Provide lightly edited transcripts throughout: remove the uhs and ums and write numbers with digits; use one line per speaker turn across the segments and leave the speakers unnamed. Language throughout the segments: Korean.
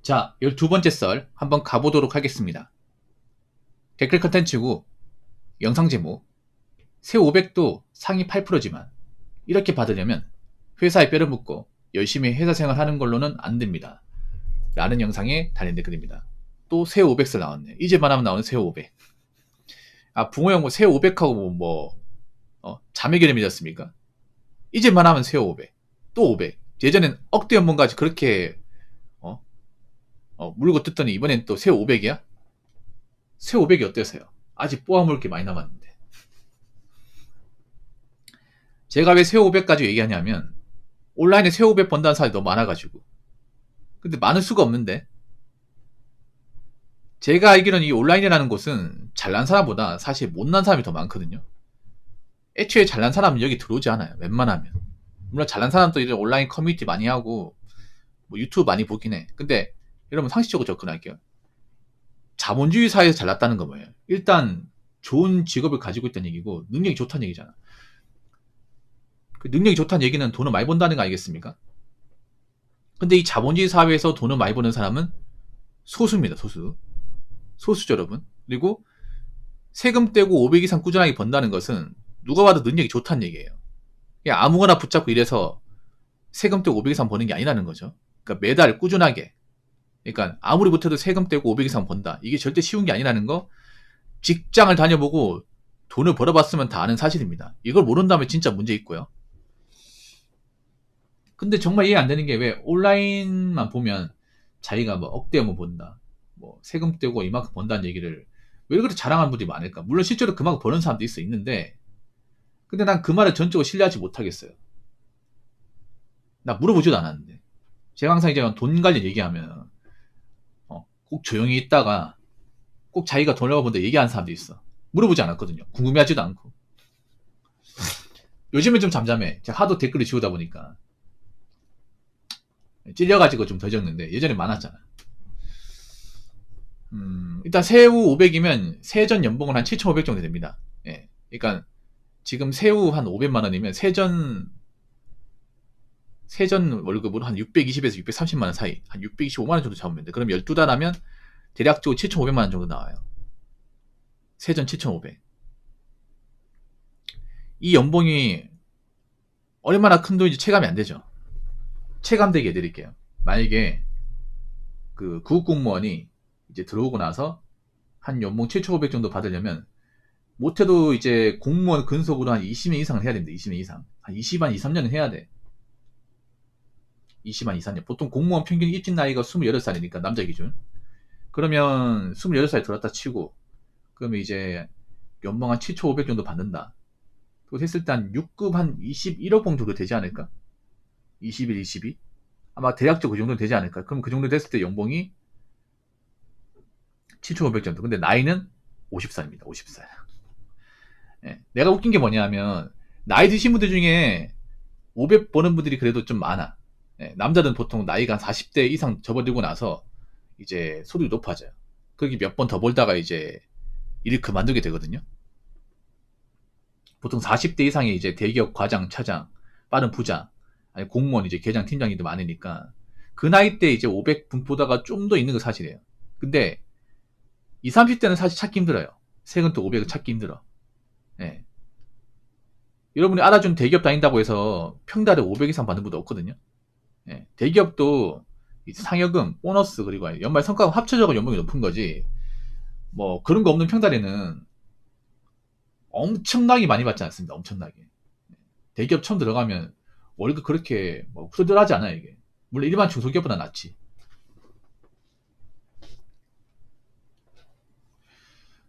자, 12번째 썰 한번 가보도록 하겠습니다. 댓글 컨텐츠고 영상 제목 새 500도 상위 8%지만 이렇게 받으려면 회사에 뼈를 묻고 열심히 회사 생활하는 걸로는 안 됩니다. 라는 영상에 달린 댓글입니다. 또 새 500썰 나왔네. 이제 말하면 나오는 새 500. 아, 붕어 형 새 500하고 자매 개념이 졌습니까? 이제 말하면 새 500. 또 500. 예전엔 억대 연봉까지 그렇게 물고 뜯더니 이번엔 또 새 500이야? 새 500이 어때서요? 아직 뽑아먹을 게 많이 남았는데. 제가 왜 새 500까지 얘기하냐면 온라인에 새 500 번다는 사람이 너무 많아가지고. 근데 많을 수가 없는데 제가 알기로는 이 온라인이라는 곳은 잘난 사람보다 사실 못난 사람이 더 많거든요. 애초에 잘난 사람은 여기 들어오지 않아요. 웬만하면. 물론 잘난 사람도 이런 온라인 커뮤니티 많이 하고 뭐 유튜브 많이 보긴 해. 근데 여러분 상식적으로 접근할게요. 자본주의 사회에서 잘났다는 건 뭐예요? 일단 좋은 직업을 가지고 있다는 얘기고 능력이 좋다는 얘기잖아. 그 능력이 좋다는 얘기는 돈을 많이 번다는 거 아니겠습니까? 근데 이 자본주의 사회에서 돈을 많이 버는 사람은 소수입니다. 소수죠, 여러분. 그리고 세금 떼고 500 이상 꾸준하게 번다는 것은 누가 봐도 능력이 좋다는 얘기예요. 그냥 아무거나 붙잡고 이래서 세금 떼고 500 이상 버는 게 아니라는 거죠. 그러니까 매달 꾸준하게. 그러니까 아무리 못해도 세금 떼고 500 이상 번다. 이게 절대 쉬운 게 아니라는 거 직장을 다녀보고 돈을 벌어봤으면 다 아는 사실입니다. 이걸 모른다면 진짜 문제 있고요. 근데 정말 이해 안 되는 게 왜 온라인만 보면 자기가 뭐 억대 연봉 본다. 뭐 세금 떼고 이만큼 번다는 얘기를 왜 그렇게 자랑하는 분들이 많을까? 물론 실제로 그만큼 버는 사람도 있는데 근데 난 그 말을 전적으로 신뢰하지 못하겠어요. 나 물어보지도 않았는데. 제가 항상 이제 돈 관련 얘기하면 꼭 조용히 있다가 꼭 자기가 돈을 벌어본다 얘기하는 사람도 있어. 물어보지 않았거든요. 궁금해하지도 않고. 요즘은 좀 잠잠해. 제가 하도 댓글을 지우다 보니까 찔려가지고 좀 더 적는데 예전에 많았잖아. 일단 새우 500이면 세전 연봉은 한 7,500 정도 됩니다. 예. 그러니까 지금 새우 한 500만 원이면 세전 월급으로 한 620에서 630만 원 사이, 한 625만 원 정도 잡으면 돼. 그럼 12달 하면 대략적으로 7,500만 원 정도 나와요. 세전 7,500. 이 연봉이 얼마나 큰 돈인지 체감이 안 되죠. 체감되게 해드릴게요. 만약에 그 구급 공무원이 이제 들어오고 나서 한 연봉 7,500 정도 받으려면 못해도 이제 공무원 근속으로 한 20년 이상을 해야 됩니다. 20년 이상. 한 20한 2, 3년은 해야 돼. 20한 2, 3년. 보통 공무원 평균 입직 나이가 28살이니까 남자 기준. 그러면 28살 들었다 치고 그러면 이제 연봉 한 7,500 정도 받는다. 그거 했을 때 한 6급 한 21억 봉 정도 되지 않을까? 21, 22? 아마 대략적으로 그 정도 되지 않을까? 그럼 그 정도 됐을 때 연봉이 7,500 정도. 근데 나이는 50살입니다. 50살. 예. 내가 웃긴 게 뭐냐면 나이 드신 분들 중에 500 버는 분들이 그래도 좀 많아. 예. 남자들은 보통 나이가 한 40대 이상 접어들고 나서 이제 소득이 높아져요. 그렇게 몇 번 더 벌다가 이제 일을 그만두게 되거든요. 보통 40대 이상의 이제 대기업 과장, 차장, 빠른 부장, 아니 공무원 이제 계장, 팀장님도 많으니까 그 나이 때 이제 500분 보다가 좀 더 있는 거 사실이에요. 근데 20, 30대는 사실 찾기 힘들어요. 세금 또 500은 찾기 힘들어. 예. 여러분이 알아준 대기업 다닌다고 해서 평달에 500 이상 받는 분도 없거든요. 예. 대기업도 상여금, 보너스 그리고 연말 성과금 합쳐져서 연봉이 높은 거지. 뭐 그런 거 없는 평달에는 엄청나게 많이 받지 않습니다. 엄청나게. 대기업 처음 들어가면 월급 그렇게 뭐 후덜덜하지 않아요. 이게. 물론 일반 중소기업보다 낫지.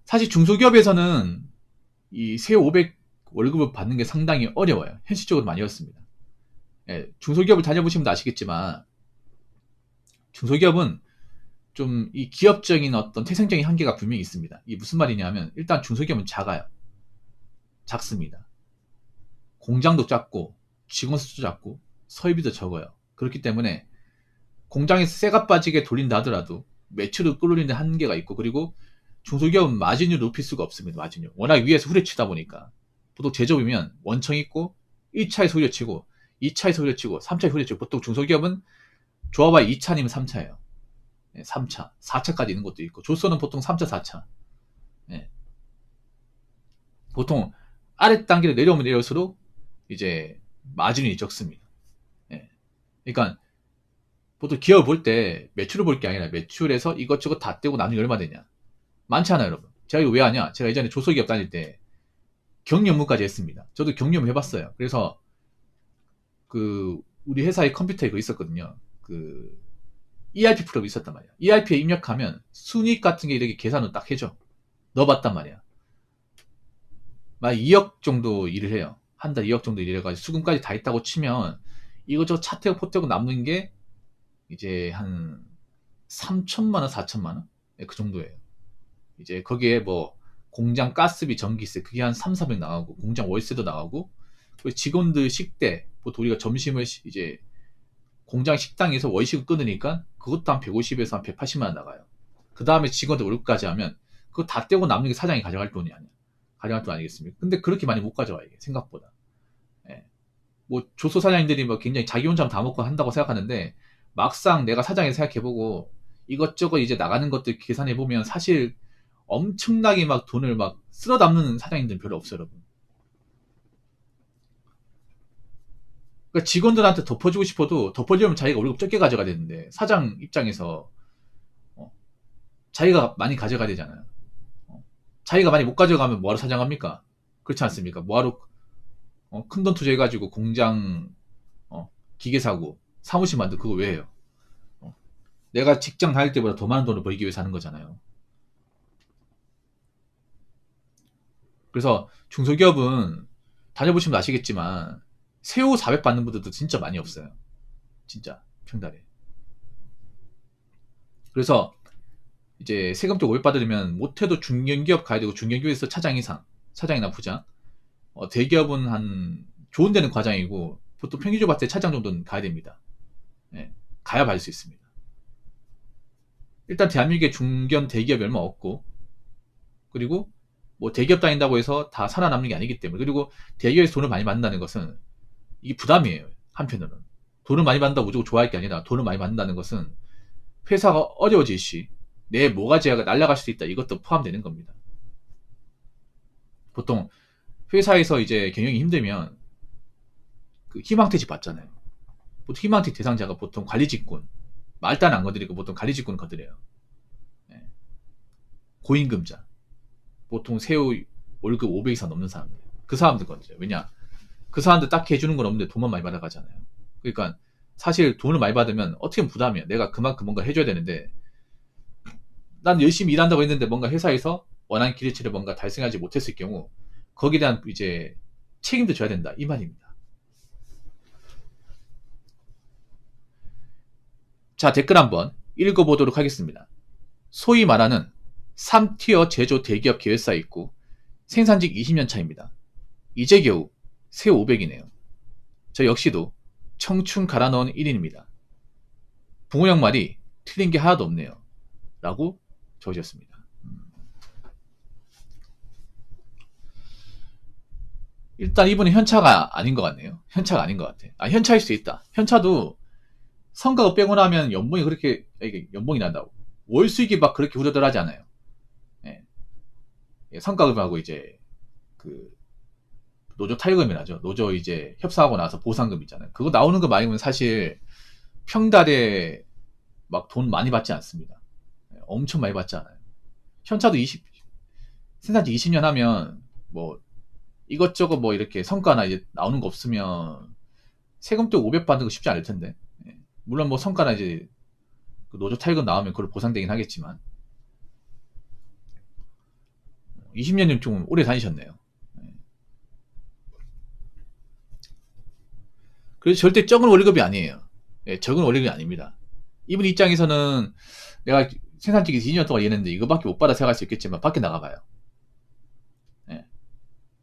사실 중소기업에서는 이 새 500 월급을 받는 게 상당히 어려워요. 현실적으로 많이 어렵습니다. 예, 중소기업을 다녀보시면 아시겠지만 중소기업은 좀 이 기업적인 어떤 태생적인 한계가 분명히 있습니다. 이게 무슨 말이냐면 일단 중소기업은 작아요. 작습니다. 공장도 작고 직원 수도 작고 서비도 적어요. 그렇기 때문에 공장에서 쇠가 빠지게 돌린다 하더라도 매출을 끌어올리는 데 한계가 있고 그리고 중소기업은 마진율을 높일 수가 없습니다. 마진율. 워낙 위에서 후려치다 보니까 보통 제조업이면 원청 있고 1차에서 후려치고 2차에서 후려치고 3차에서 후려치고 보통 중소기업은 좋아봐야 2차 아니면 3차예요. 3차, 4차까지 있는 것도 있고, 조선은 보통 3차, 4차. 보통 아래 단계로 내려오면 내려올수록 이제 마진이 적습니다. 그러니까 보통 기업을 볼 때 매출을 볼 게 아니라 매출에서 이것저것 다 떼고 남는 게 얼마 되냐. 많지 않아요, 여러분. 제가 이거 왜 하냐? 제가 예전에 조소기업 다닐 때 경영무까지 했습니다. 저도 경영무 해봤어요. 그래서 우리 회사에 컴퓨터에 그거 있었거든요. ERP 프로그램이 있었단 말이야. ERP에 입력하면 순이익 같은 게 이렇게 계산을 딱 해줘. 넣어봤단 말이야. 막 2억 정도 일을 해요. 한 달 2억 정도 일을 해가지고 수금까지 다 했다고 치면 이것저것 차태고 포태고 남는 게 이제 한 3천만 원, 4천만 원? 그 정도예요. 이제 거기에 뭐 공장 가스비, 전기세 그게 한 3, 400 나가고 공장 월세도 나가고 그리고 직원들 식대 보통 우리가 점심을 이제 공장 식당에서 월식을 끊으니까 그것도 한 150에서 한 180만 원 나가요. 그 다음에 직원들 월급까지 하면 그거 다 떼고 남는 게 사장이 가져갈 돈이 아니야. 가져갈 돈 아니겠습니까? 근데 그렇게 많이 못 가져와 이게 생각보다. 뭐 조소 사장님들이 뭐 굉장히 자기 혼자 다 먹고 한다고 생각하는데 막상 내가 사장에서 생각해보고 이것저것 이제 나가는 것들 계산해보면 사실 엄청나게 막 돈을 막 쓸어 담는 사장님들은 별로 없어요, 여러분. 그러니까 직원들한테 덮어주고 싶어도 덮어주려면 자기가 월급 적게 가져가야 되는데 사장 입장에서 자기가 많이 가져가야 되잖아요. 자기가 많이 못 가져가면 뭐하러 사장합니까? 그렇지 않습니까? 뭐하러 큰 돈 투자해가지고 공장 기계 사고 사무실 만들고 그거 왜 해요? 내가 직장 다닐 때보다 더 많은 돈을 벌기 위해서 하는 거잖아요. 그래서 중소기업은 다녀보시면 아시겠지만 세후 400 받는 분들도 진짜 많이 없어요. 진짜 평달에. 그래서 이제 세금도 500 받으려면 못해도 중견기업 가야 되고 중견기업에서 차장 이상, 차장이나 부장. 대기업은 한 좋은 데는 과장이고 보통 평균적으로 봤을 때 차장 정도는 가야 됩니다. 가야 받을 수 있습니다. 일단 대한민국에 중견 대기업이 얼마 없고 그리고 뭐 대기업 다닌다고 해서 다 살아남는 게 아니기 때문에 그리고 대기업에서 돈을 많이 받는다는 것은 이게 부담이에요. 한편으로는 돈을 많이 받는다고 무조건 좋아할 게 아니라 돈을 많이 받는다는 것은 회사가 어려워질 시 내 모가지가 날아갈 수도 있다. 이것도 포함되는 겁니다. 보통 회사에서 이제 경영이 힘들면 희망퇴직 받잖아요. 보통 희망퇴직 대상자가 보통 관리직군 말단 안 건드리고 보통 관리직군 건드려요. 고임금자 보통 세후 월급 500 이상 넘는 사람들 그 사람들 건드려요. 왜냐 그 사람들 딱히 해주는 건 없는데 돈만 많이 받아가잖아요. 그러니까 사실 돈을 많이 받으면 어떻게 보면 부담이야. 내가 그만큼 뭔가 해줘야 되는데 난 열심히 일한다고 했는데 뭔가 회사에서 원하는 기대치를 뭔가 달성하지 못했을 경우 거기에 대한 이제 책임도 져야 된다 이 말입니다. 자 댓글 한번 읽어보도록 하겠습니다. 소위 말하는 3티어 제조 대기업 계열사에 있고 생산직 20년 차입니다. 이제 겨우 새 500이네요. 저 역시도 청춘 갈아 넣은 1인입니다. 붕어 형 말이 틀린 게 하나도 없네요. 라고 적으셨습니다. 일단 이분은 현차가 아닌 것 같네요. 현차가 아닌 것 같아. 현차일 수 있다. 현차도 성과급 빼고 나면 연봉이 그렇게 연봉이 난다고 월 수익이 막 그렇게 후덜덜하지 않아요. 성과급하고 이제 노조 타결금이라죠. 노조 이제 협상하고 나서 보상금 있잖아요. 그거 나오는 거 말고는 사실 평달에 막 돈 많이 받지 않습니다. 엄청 많이 받지 않아요. 현차도 생산지 20년 하면 뭐 이것저것 뭐 이렇게 성과나 이제 나오는 거 없으면 세금도 500 받는 거 쉽지 않을 텐데. 물론 뭐 성과나 이제 노조 타결금 나오면 그걸 보상되긴 하겠지만 20년이면 좀 오래 다니셨네요. 그래서 절대 적은 월급이 아니에요. 적은 월급이 아닙니다. 이분 입장에서는 내가 생산직에서 2년 동안 일했는데 이거밖에 못 받아 생각할 수 있겠지만 밖에 나가봐요.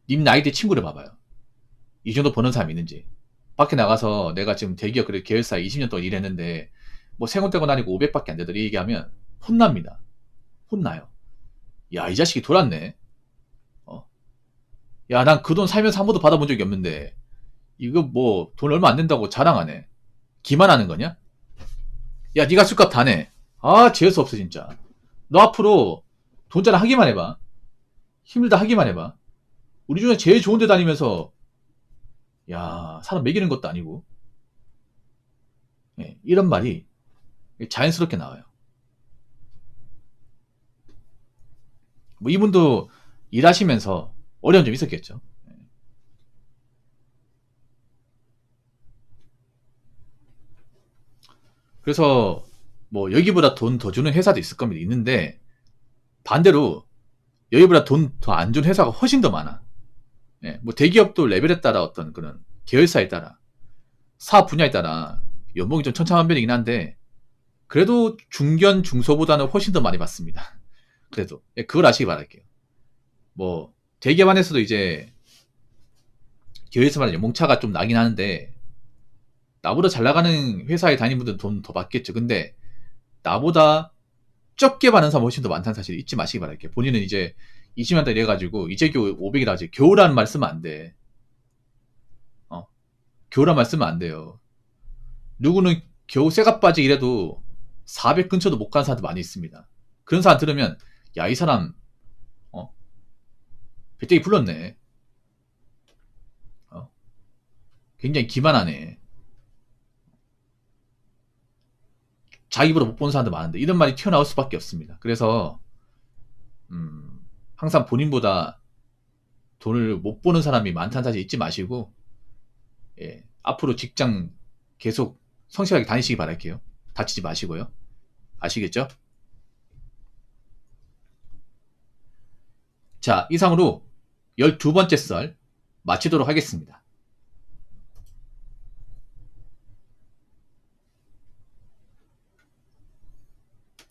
님 나이대 친구를 봐봐요. 이 정도 버는 사람이 있는지. 밖에 나가서 내가 지금 대기업 그래 계열사에 20년 동안 일했는데 뭐 생활대고 다니고 500밖에 안 되더라 얘기하면 혼납니다. 혼나요. 야, 이 자식이 돌았네. 야, 난 그 돈 살면서 한 번도 받아본 적이 없는데 이거 뭐 돈 얼마 안 된다고 자랑하네. 기만하는 거냐? 야, 니가 술값 다 내. 아, 재수 없어, 진짜. 너 앞으로 돈 자랑 하기만 해봐. 힘들다 하기만 해봐. 우리 중에 제일 좋은 데 다니면서, 야, 사람 먹이는 것도 아니고. 예, 이런 말이 자연스럽게 나와요. 뭐 이분도 일하시면서 어려운 점이 있었겠죠. 그래서 뭐 여기보다 돈 더 주는 회사도 있을 겁니다. 있는데 반대로 여기보다 돈 더 안 주는 회사가 훨씬 더 많아. 예, 뭐 대기업도 레벨에 따라 어떤 그런 계열사에 따라 사업 분야에 따라 연봉이 좀 천차만별이긴 한데 그래도 중견 중소보다는 훨씬 더 많이 받습니다. 그래도 예, 그걸 아시기 바랄게요. 뭐 대기업 안에서도 이제 계열사마다 연봉차가 좀 나긴 하는데 나보다 잘 나가는 회사에 다니는 분들은 돈 더 받겠죠. 근데 나보다 적게 받는 사람 훨씬 더 많다는 사실 잊지 마시기 바랄게요. 본인은 이제 20만 원 이래가지고 이제 겨우 500이라 하지 겨우라는 말 쓰면 안 돼. 겨우라는 말 쓰면 안 돼요. 누구는 겨우 쇠가 빠지 이래도 400 근처도 못 가는 사람도 많이 있습니다. 그런 사람 들으면 야, 이 사람 배때기 불렀네. 어? 굉장히 기만하네. 자기 입으로 못 보는 사람도 많은데 이런 말이 튀어나올 수밖에 없습니다. 그래서 항상 본인보다 돈을 못 버는 사람이 많다는 사실 잊지 마시고 예, 앞으로 직장 계속 성실하게 다니시기 바랄게요. 다치지 마시고요. 아시겠죠? 자, 이상으로 12번째 썰 마치도록 하겠습니다.